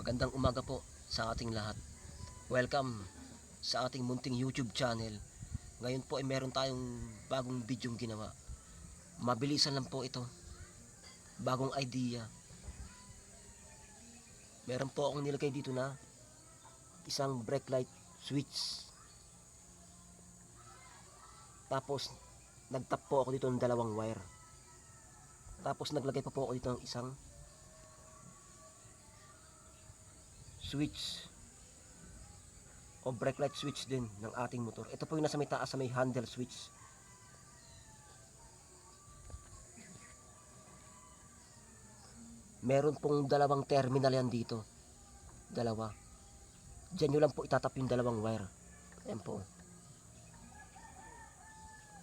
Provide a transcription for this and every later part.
Magandang umaga po sa ating lahat. Welcome sa ating munting YouTube channel. Ngayon po ay meron tayong bagong bidyong ginawa. Mabilisan lang po ito. Bagong idea. Meron po akong nilagay dito na isang brake light switch. Tapos nagtap po ako dito ng dalawang wire. Tapos naglagay pa po ako dito ng isang switch o brake light switch din ng ating motor. Ito po yung nasa may taas sa may handle switch. Meron pong dalawang terminal yan dito. Dalawa. Diyan nyo lang po itatap yung dalawang wire. Ayan po.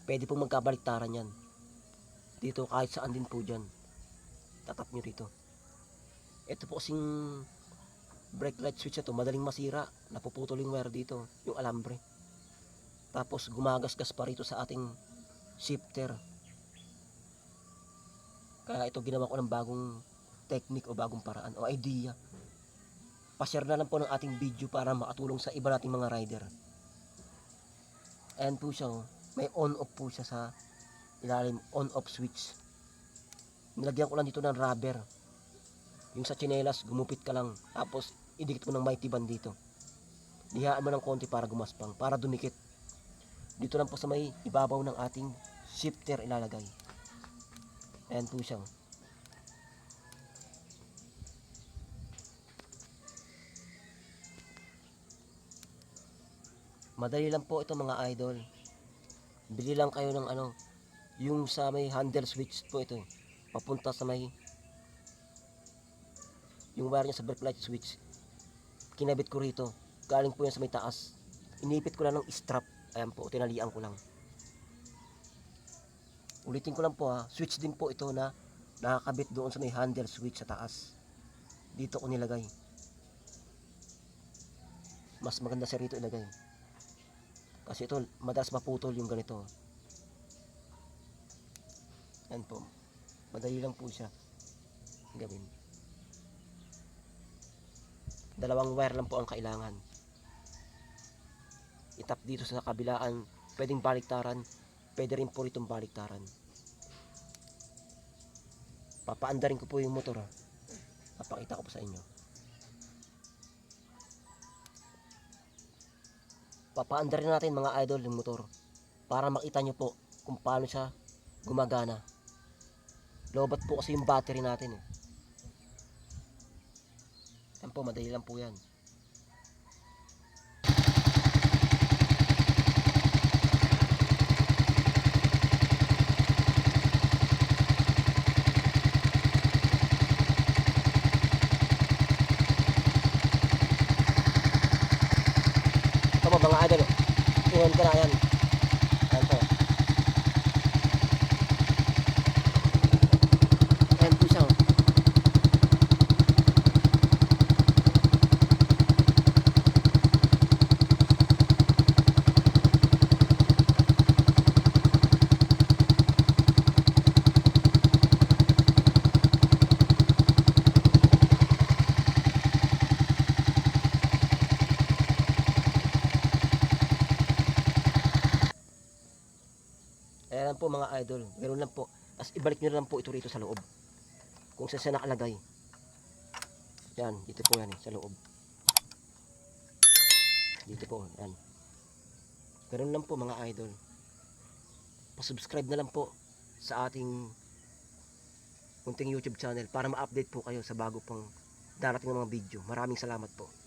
Pwede pong magkabaliktaran yan. Dito kahit saan din po dyan. Tatap nyo rito. Ito po kasing brake light switch na to, madaling masira. Napuputol yung wire dito, yung alambre. Tapos gumagasgas pa rito sa ating shifter. Kaya ito ginawa ko ng bagong technique o bagong paraan o idea. Pa-share na lang po ng ating video para makatulong sa iba nating mga rider. Ayan po siya, oh. May on-off po siya sa ilalim, on-off switch. Nilagyan ko lang dito ng rubber. Yung sa tsinelas, gumupit ka lang. Tapos, idikit mo ng mighty band dito. Lihaan mo ng konti para gumaspang, para dumikit. Dito lang po sa may ibabaw ng ating shifter ilalagay. Ayan po siya. Madali lang po ito mga idol. Bili lang kayo ng yung sa may handle switch po ito. Papunta sa may yung wire niya sa brake light switch. Kinabit ko rito. Galing po yan sa may taas. Inipit ko lang ng strap. Ayan po, tinalian ko lang. Ulitin ko lang po ha. Switch din po ito na nakakabit doon sa may handle switch sa taas. Dito ko nilagay. Mas maganda sa rito ilagay. Kasi ito, madalas maputol yung ganito. Ayan po. Madali lang po siya gawin. Dalawang wire lang po ang kailangan. Itap dito sa kabilaan. Pwedeng baliktaran. Pwede rin po itong baliktaran. Papaandarin ko po yung motor. Papakita ko po sa inyo. Papaandarin natin mga idol yung motor. Para makita nyo po kung paano siya gumagana. Lobat po kasi yung battery natin. Yan po, madali lang po yan. Ito po mga idol, iwan ko na yan. Yan po. Yan po siya. Ayan po mga idol, ganoon lang po. Tapos ibalik nyo lang po ito rito sa loob. Kung saan siya nakalagay. Yan, dito po yan sa loob. Dito po, yan. Ganoon lang po mga idol. Pa-subscribe na lang po sa ating munting YouTube channel para ma-update po kayo sa bago pang darating ng mga video. Maraming salamat po.